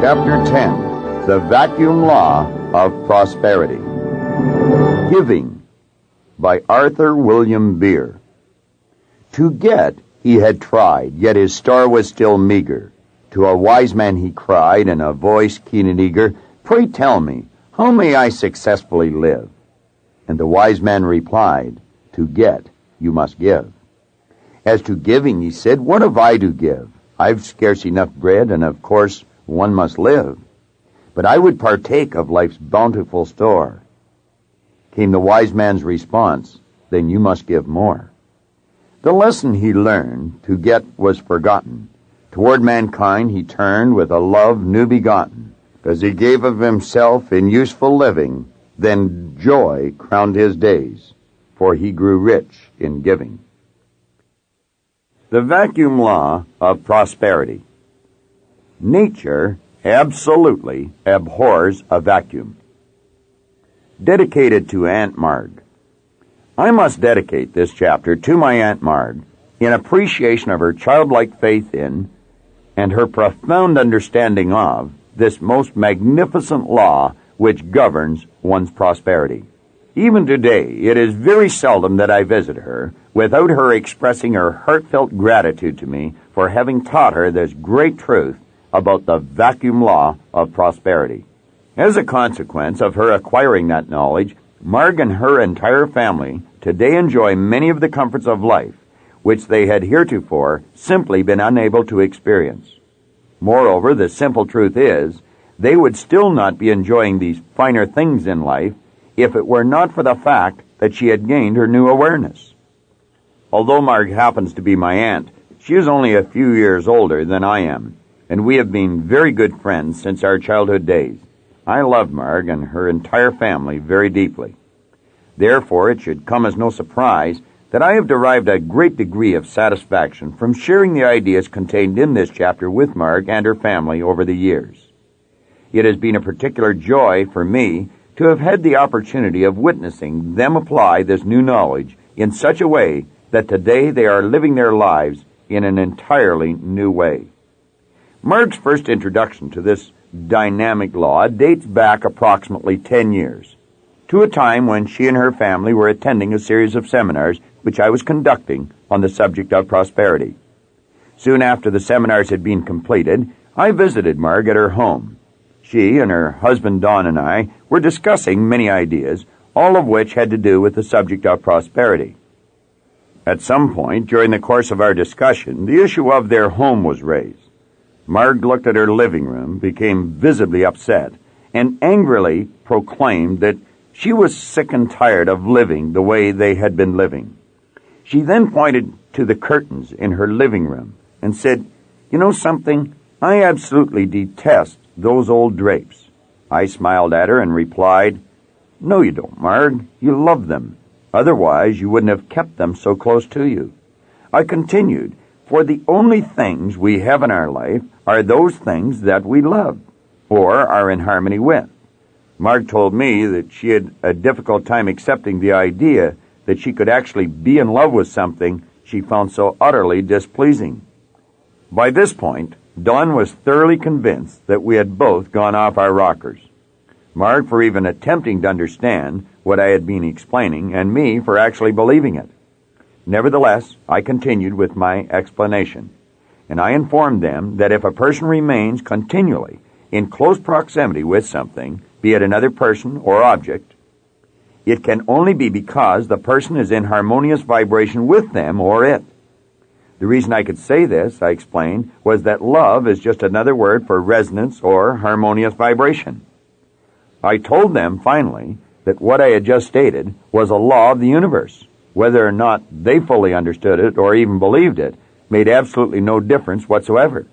Chapter 10, The Vacuum Law of Prosperity. Giving, by Arthur William Beer. To get he had tried, yet his store was still meager. To a wise man he cried in a voice keen and eager, "Pray tell me, how may I successfully live?" And the wise man replied, "To get, you must give." "As to giving," he said, "what have I to give? I've scarce enough bread, and of course one must live. But I would partake of life's bountiful store." Came the wise man's response, "Then you must give more." The lesson he learned, to get, was forgotten. Toward mankind he turned with a love new begotten. As he gave of himself in useful living, then joy crowned his days, for he grew rich in giving. The vacuum law of prosperity. Nature absolutely abhors a vacuum. Dedicated to Aunt Marg. I must dedicate this chapter to my Aunt Marg in appreciation of her childlike faith in and her profound understanding of this most magnificent law which governs one's prosperity. Even today, it is very seldom that I visit her without her expressing her heartfelt gratitude to me for having taught her this great truth about the vacuum law of prosperity. As a consequence of her acquiring that knowledge, Marg and her entire family today enjoy many of the comforts of life, which they had heretofore simply been unable to experience. Moreover, the simple truth is, they would still not be enjoying these finer things in life if it were not for the fact that she had gained her new awareness. Although Marg happens to be my aunt, she is only a few years older than I am, and we have been very good friends since our childhood days. I love Marg and her entire family very deeply. Therefore, it should come as no surprise that I have derived a great degree of satisfaction from sharing the ideas contained in this chapter with Marg and her family over the years. It has been a particular joy for me to have had the opportunity of witnessing them apply this new knowledge in such a way that today they are living their lives in an entirely new way. Marg's first introduction to this dynamic law dates back approximately 10 years, to a time when she and her family were attending a series of seminars which I was conducting on the subject of prosperity. Soon after the seminars had been completed, I visited Marg at her home. She and her husband Don and I were discussing many ideas, all of which had to do with the subject of prosperity. At some point during the course of our discussion, the issue of their home was raised. Marg looked at her living room, became visibly upset, and angrily proclaimed that she was sick and tired of living the way they had been living. She then pointed to the curtains in her living room and said, "You know something? I absolutely detest those old drapes." I smiled at her and replied, "No, you don't, Marg. You love them. Otherwise, you wouldn't have kept them so close to you." I continued, "For the only things we have in our life are those things that we love, or are in harmony with." Marg told me that she had a difficult time accepting the idea that she could actually be in love with something she found so utterly displeasing. By this point, Don was thoroughly convinced that we had both gone off our rockers. Marg for even attempting to understand what I had been explaining, and me for actually believing it. Nevertheless, I continued with my explanation, and I informed them that if a person remains continually in close proximity with something, be it another person or object, it can only be because the person is in harmonious vibration with them or it. The reason I could say this, I explained, was that love is just another word for resonance or harmonious vibration. I told them, finally, that what I had just stated was a law of the universe. Whether or not they fully understood it or even believed it made absolutely no difference whatsoever.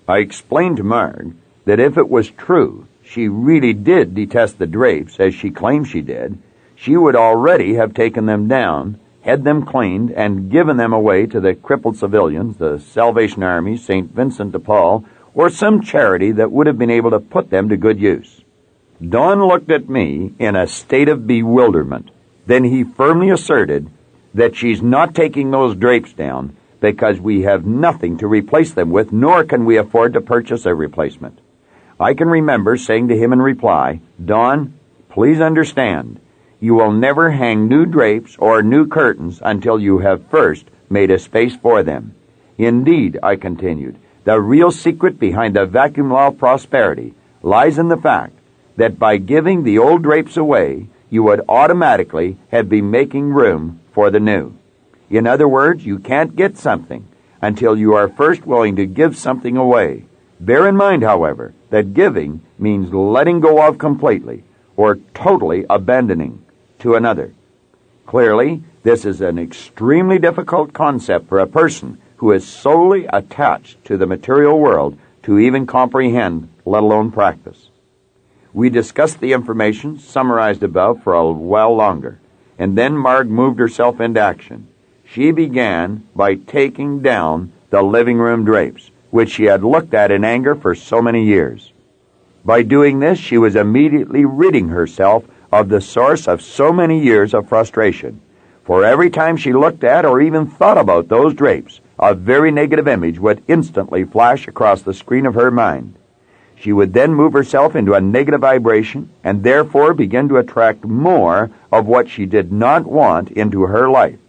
I explained to Marg that if it was true she really did detest the drapes, as she claimed she did, she would already have taken them down, had them cleaned, and given them away to the crippled civilians, the Salvation Army, St. Vincent de Paul, or some charity that would have been able to put them to good use. Don looked at me in a state of bewilderment. Then he firmly asserted that she's not taking those drapes down because we have nothing to replace them with, nor can we afford to purchase a replacement. I can remember saying to him in reply, "Don, please understand, you will never hang new drapes or new curtains until you have first made a space for them. Indeed," I continued, "the real secret behind the vacuum law of prosperity lies in the fact that by giving the old drapes away, you would automatically have been making room for the new. In other words, you can't get something until you are first willing to give something away. Bear in mind, however, that giving means letting go of completely or totally abandoning to another. Clearly, this is an extremely difficult concept for a person who is solely attached to the material world to even comprehend, let alone practice. We discussed the information summarized above for a while longer, and then Marg moved herself into action. She began by taking down the living room drapes, which she had looked at in anger for so many years. By doing this, she was immediately ridding herself of the source of so many years of frustration. For every time she looked at or even thought about those drapes, a very negative image would instantly flash across the screen of her mind. She would then move herself into a negative vibration and therefore begin to attract more of what she did not want into her life.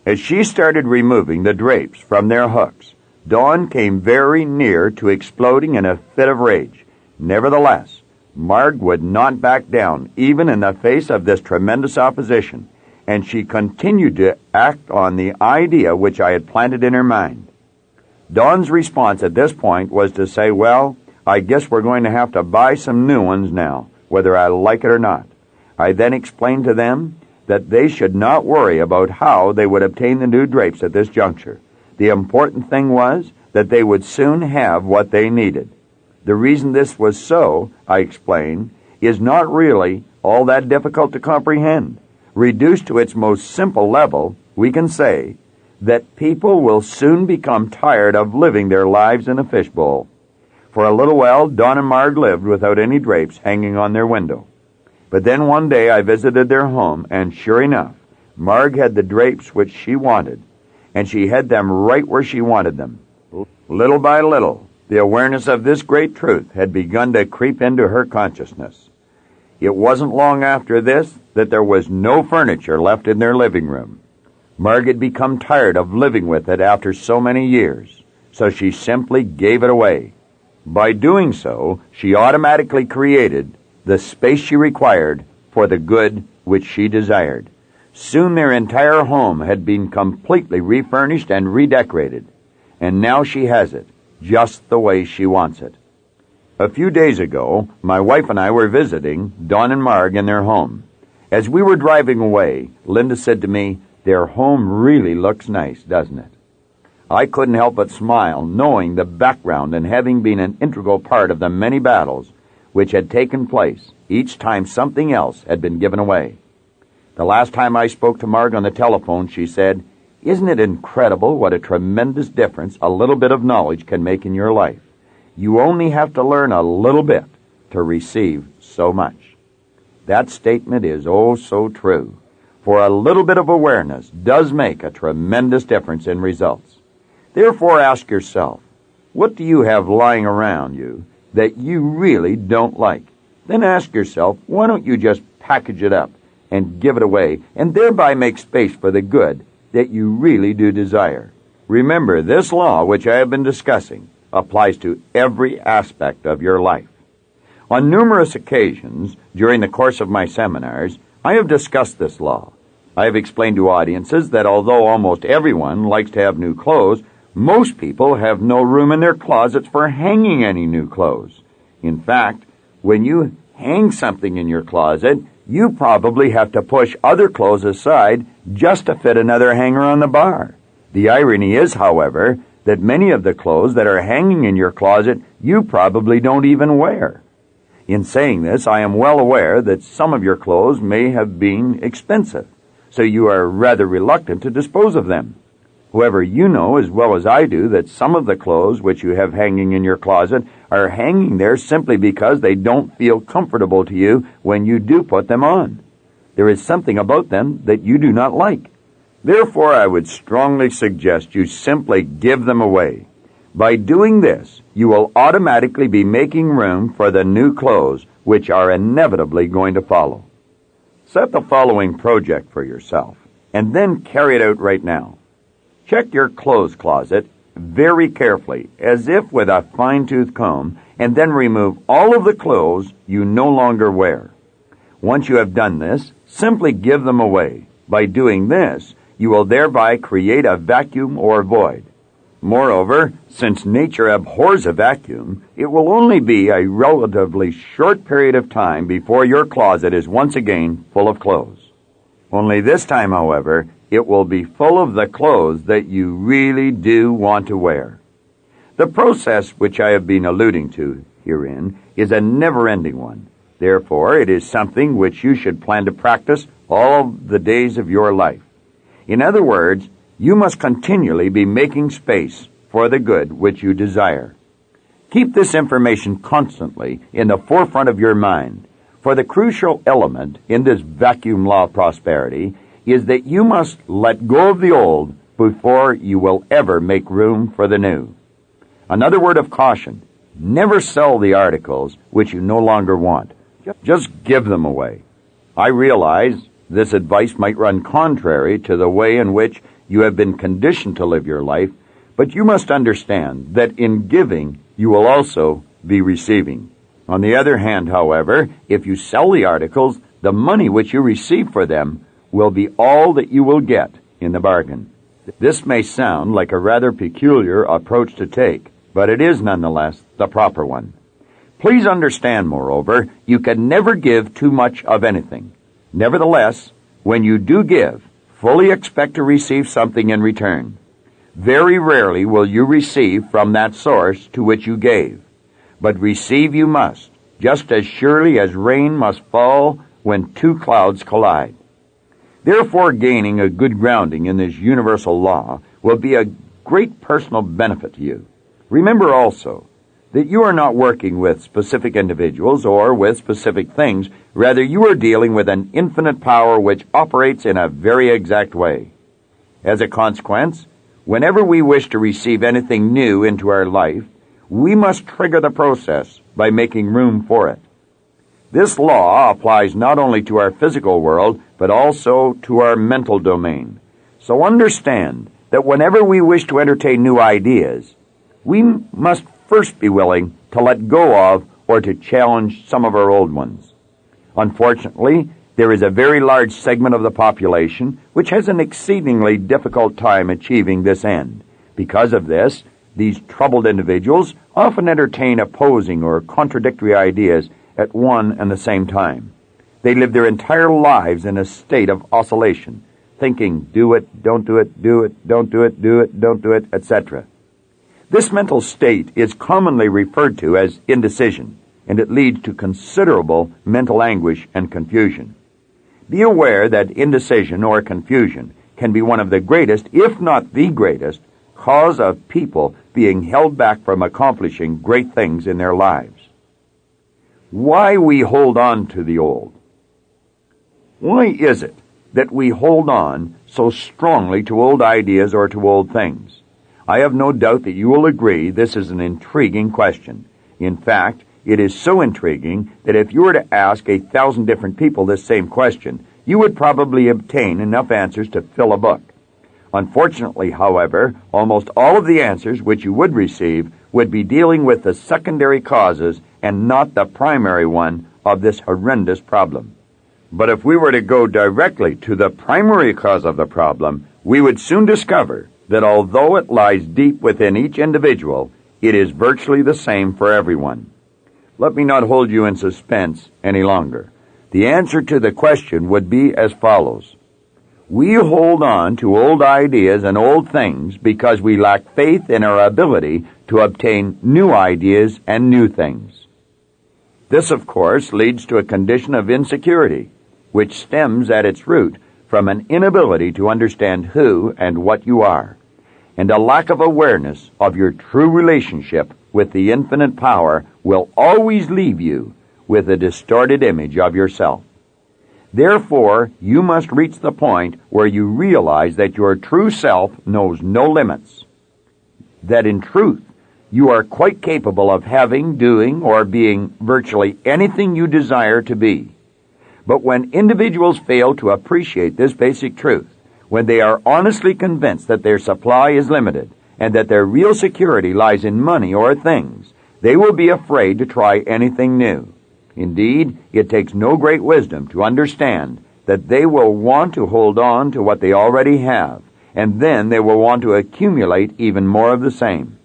As she started removing the drapes from their hooks, Dawn came very near to exploding in a fit of rage. Nevertheless, Marg would not back down, even in the face of this tremendous opposition, and she continued to act on the idea which I had planted in her mind. Dawn's response at this point was to say, "Well, I guess we're going to have to buy some new ones now, whether I like it or not." I then explained to them that they should not worry about how they would obtain the new drapes at this juncture. The important thing was that they would soon have what they needed. The reason this was so, I explained, is not really all that difficult to comprehend. Reduced to its most simple level, we can say that people will soon become tired of living their lives in a fishbowl. For a little while, Dawn and Marg lived without any drapes hanging on their window. But then one day I visited their home, and sure enough, Marg had the drapes which she wanted, and she had them right where she wanted them. Little by little, the awareness of this great truth had begun to creep into her consciousness. It wasn't long after this that there was no furniture left in their living room. Marg had become tired of living with it after so many years, so she simply gave it away. By doing so, she automatically created the space she required for the good which she desired. Soon their entire home had been completely refurnished and redecorated, and now she has it just the way she wants it. A few days ago, my wife and I were visiting Dawn and Marg in their home. As we were driving away, Linda said to me, "Their home really looks nice, doesn't it?" I couldn't help but smile, knowing the background and having been an integral part of the many battles which had taken place each time something else had been given away. The last time I spoke to Marg on the telephone, she said, "Isn't it incredible what a tremendous difference a little bit of knowledge can make in your life? You only have to learn a little bit to receive so much." That statement is oh so true, for a little bit of awareness does make a tremendous difference in results. Therefore ask yourself, what do you have lying around you that you really don't like? Then ask yourself, why don't you just package it up and give it away, and thereby make space for the good that you really do desire? Remember, this law which I have been discussing applies to every aspect of your life. On numerous occasions during the course of my seminars, I have discussed this law. I have explained to audiences that although almost everyone likes to have new clothes, most people have no room in their closets for hanging any new clothes. In fact, when you hang something in your closet, you probably have to push other clothes aside just to fit another hanger on the bar. The irony is, however, that many of the clothes that are hanging in your closet you probably don't even wear. In saying this, I am well aware that some of your clothes may have been expensive, so you are rather reluctant to dispose of them. However, you know as well as I do that some of the clothes which you have hanging in your closet are hanging there simply because they don't feel comfortable to you when you do put them on. There is something about them that you do not like. Therefore, I would strongly suggest you simply give them away. By doing this, you will automatically be making room for the new clothes which are inevitably going to follow. Set the following project for yourself, and then carry it out right now. Check your clothes closet very carefully, as if with a fine-tooth comb, and then remove all of the clothes you no longer wear. Once you have done this, simply give them away. By doing this, you will thereby create a vacuum or void. Moreover, since nature abhors a vacuum, it will only be a relatively short period of time before your closet is once again full of clothes. Only this time, however, it will be full of the clothes that you really do want to wear. The process which I have been alluding to herein is a never-ending one. Therefore, it is something which you should plan to practice all the days of your life. In other words, you must continually be making space for the good which you desire. Keep this information constantly in the forefront of your mind, for the crucial element in this vacuum law of prosperity is that you must let go of the old before you will ever make room for the new. Another word of caution: never sell the articles which you no longer want. Just give them away. I realize this advice might run contrary to the way in which you have been conditioned to live your life, but you must understand that in giving, you will also be receiving. On the other hand, however, if you sell the articles, the money which you receive for them will be all that you will get in the bargain. This may sound like a rather peculiar approach to take, but it is nonetheless the proper one. Please understand, moreover, you can never give too much of anything. Nevertheless, when you do give, fully expect to receive something in return. Very rarely will you receive from that source to which you gave, but receive you must, just as surely as rain must fall when two clouds collide. Therefore, gaining a good grounding in this universal law will be a great personal benefit to you. Remember also that you are not working with specific individuals or with specific things. Rather, you are dealing with an infinite power which operates in a very exact way. As a consequence, whenever we wish to receive anything new into our life, we must trigger the process by making room for it. This law applies not only to our physical world, but also to our mental domain. So understand that whenever we wish to entertain new ideas, we must first be willing to let go of or to challenge some of our old ones. Unfortunately, there is a very large segment of the population which has an exceedingly difficult time achieving this end. Because of this, these troubled individuals often entertain opposing or contradictory ideas at one and the same time. They live their entire lives in a state of oscillation, thinking, do it, don't do it, do it, don't do it, do it, don't do it, etc. This mental state is commonly referred to as indecision, and it leads to considerable mental anguish and confusion. Be aware that indecision or confusion can be one of the greatest, if not the greatest, cause of people being held back from accomplishing great things in their lives. Why we hold on to the old? Why is it that we hold on so strongly to old ideas or to old things? I have no doubt that you will agree this is an intriguing question. In fact, it is so intriguing that if you were to ask 1,000 different people this same question, you would probably obtain enough answers to fill a book. Unfortunately, however, almost all of the answers which you would receive would be dealing with the secondary causes and not the primary one of this horrendous problem. But if we were to go directly to the primary cause of the problem, we would soon discover that although it lies deep within each individual, it is virtually the same for everyone. Let me not hold you in suspense any longer. The answer to the question would be as follows. We hold on to old ideas and old things because we lack faith in our ability to obtain new ideas and new things. This, of course, leads to a condition of insecurity, which stems at its root from an inability to understand who and what you are, and a lack of awareness of your true relationship with the infinite power will always leave you with a distorted image of yourself. Therefore, you must reach the point where you realize that your true self knows no limits, that in truth, You are quite capable of having, doing, or being virtually anything you desire to be. But when individuals fail to appreciate this basic truth, when they are honestly convinced that their supply is limited and that their real security lies in money or things, they will be afraid to try anything new. Indeed, it takes no great wisdom to understand that they will want to hold on to what they already have, and then they will want to accumulate even more of the same.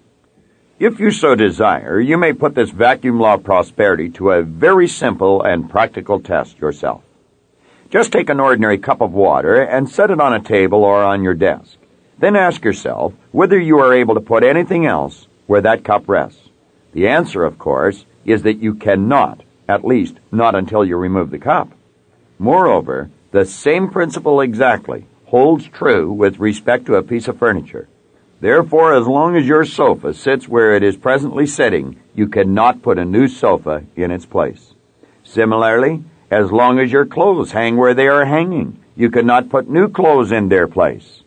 If you so desire, you may put this vacuum law of prosperity to a very simple and practical test yourself. Just take an ordinary cup of water and set it on a table or on your desk. Then ask yourself whether you are able to put anything else where that cup rests. The answer, of course, is that you cannot, at least not until you remove the cup. Moreover, the same principle exactly holds true with respect to a piece of furniture. Therefore, as long as your sofa sits where it is presently sitting, you cannot put a new sofa in its place. Similarly, as long as your clothes hang where they are hanging, you cannot put new clothes in their place.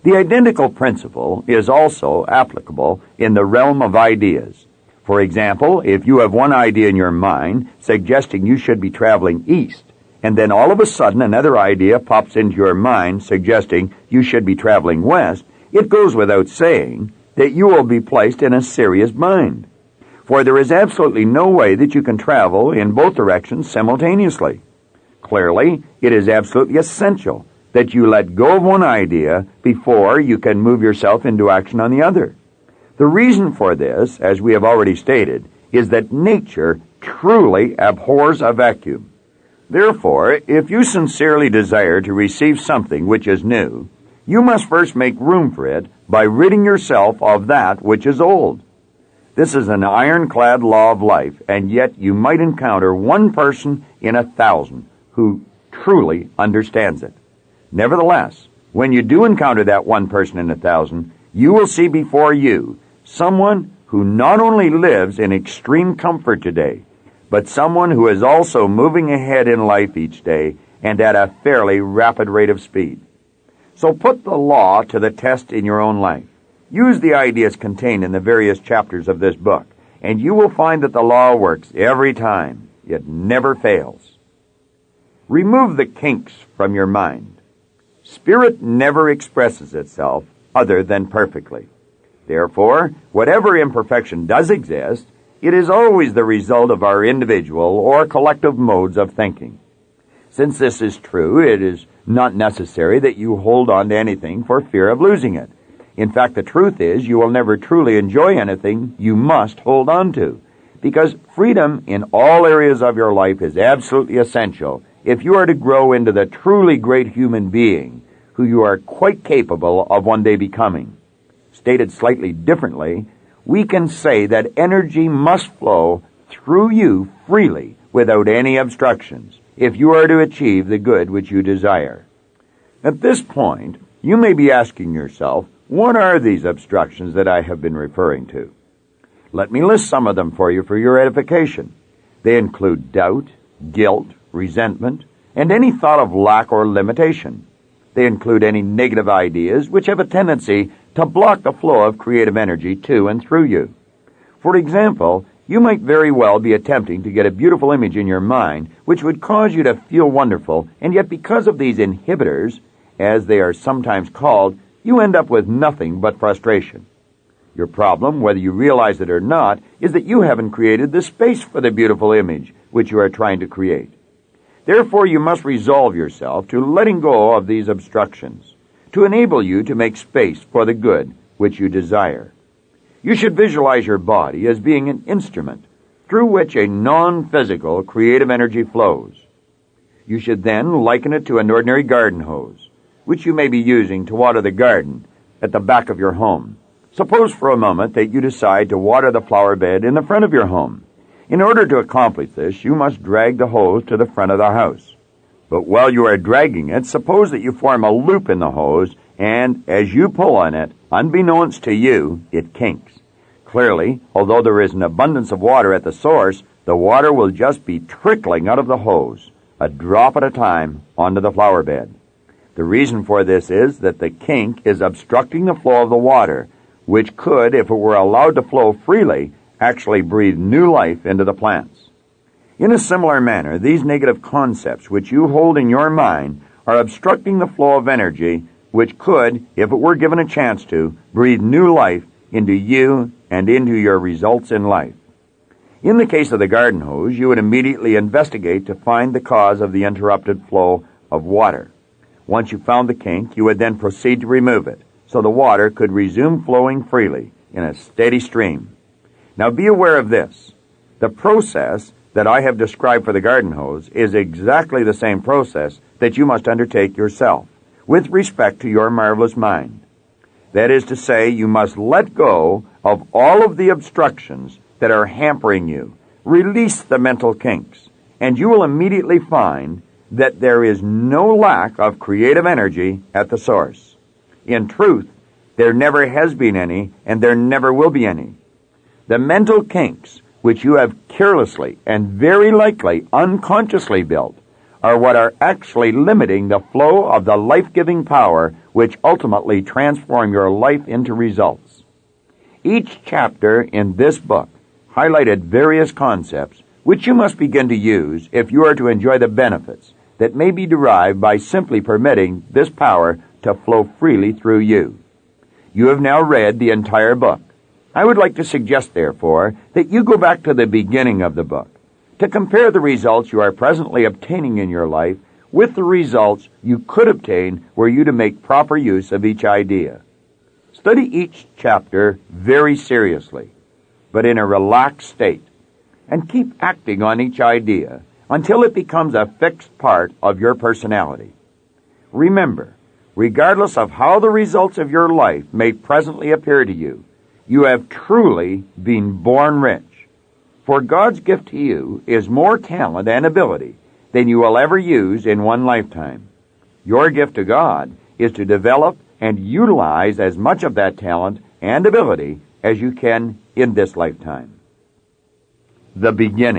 The identical principle is also applicable in the realm of ideas. For example, if you have one idea in your mind suggesting you should be traveling east, and then all of a sudden another idea pops into your mind suggesting you should be traveling west, it goes without saying that you will be placed in a serious bind. For there is absolutely no way that you can travel in both directions simultaneously. Clearly, it is absolutely essential that you let go of one idea before you can move yourself into action on the other. The reason for this, as we have already stated, is that nature truly abhors a vacuum. Therefore, if you sincerely desire to receive something which is new, you must first make room for it by ridding yourself of that which is old. This is an ironclad law of life, and yet you might encounter one person in 1,000 who truly understands it. Nevertheless, when you do encounter that one person in 1,000, you will see before you someone who not only lives in extreme comfort today, but someone who is also moving ahead in life each day and at a fairly rapid rate of speed. So put the law to the test in your own life. Use the ideas contained in the various chapters of this book, and you will find that the law works every time. It never fails. Remove the kinks from your mind. Spirit never expresses itself other than perfectly. Therefore, whatever imperfection does exist, it is always the result of our individual or collective modes of thinking. Since this is true, it is not necessary that you hold on to anything for fear of losing it. In fact, the truth is you will never truly enjoy anything you must hold on to, because freedom in all areas of your life is absolutely essential if you are to grow into the truly great human being who you are quite capable of one day becoming. Stated slightly differently, we can say that energy must flow through you freely without any obstructions if you are to achieve the good which you desire. At this point, you may be asking yourself, what are these obstructions that I have been referring to? Let me list some of them for your edification. They include doubt, guilt, resentment, and any thought of lack or limitation. They include any negative ideas which have a tendency to block the flow of creative energy to and through you. For example, you might very well be attempting to get a beautiful image in your mind which would cause you to feel wonderful, and yet because of these inhibitors, as they are sometimes called, you end up with nothing but frustration. Your problem, whether you realize it or not, is that you haven't created the space for the beautiful image which you are trying to create. Therefore, you must resolve yourself to letting go of these obstructions, to enable you to make space for the good which you desire. You should visualize your body as being an instrument through which a non-physical creative energy flows. You should then liken it to an ordinary garden hose, which you may be using to water the garden at the back of your home. Suppose for a moment that you decide to water the flower bed in the front of your home. In order to accomplish this, you must drag the hose to the front of the house. But while you are dragging it, suppose that you form a loop in the hose, and as you pull on it, unbeknownst to you, it kinks. Clearly, although there is an abundance of water at the source, the water will just be trickling out of the hose, a drop at a time, onto the flower bed. The reason for this is that the kink is obstructing the flow of the water, which could, if it were allowed to flow freely, actually breathe new life into the plants. In a similar manner, these negative concepts which you hold in your mind are obstructing the flow of energy which could, if it were given a chance to, breathe new life into you and into your results in life. In the case of the garden hose, you would immediately investigate to find the cause of the interrupted flow of water. Once you found the kink, you would then proceed to remove it, so the water could resume flowing freely in a steady stream. Now be aware of this. The process that I have described for the garden hose is exactly the same process that you must undertake yourself with respect to your marvelous mind. That is to say, you must let go of all of the obstructions that are hampering you. Release the mental kinks, and you will immediately find that there is no lack of creative energy at the source. In truth, there never has been any, and there never will be any. The mental kinks, which you have carelessly and very likely unconsciously built, are what are actually limiting the flow of the life-giving power which ultimately transform your life into results. Each chapter in this book highlighted various concepts which you must begin to use if you are to enjoy the benefits that may be derived by simply permitting this power to flow freely through you. You have now read the entire book. I would like to suggest, therefore, that you go back to the beginning of the book to compare the results you are presently obtaining in your life with the results you could obtain were you to make proper use of each idea. Study each chapter very seriously, but in a relaxed state, and keep acting on each idea until it becomes a fixed part of your personality. Remember, regardless of how the results of your life may presently appear to you, you have truly been born rich. For God's gift to you is more talent and ability than you will ever use in one lifetime. Your gift to God is to develop and utilize as much of that talent and ability as you can in this lifetime. The beginning.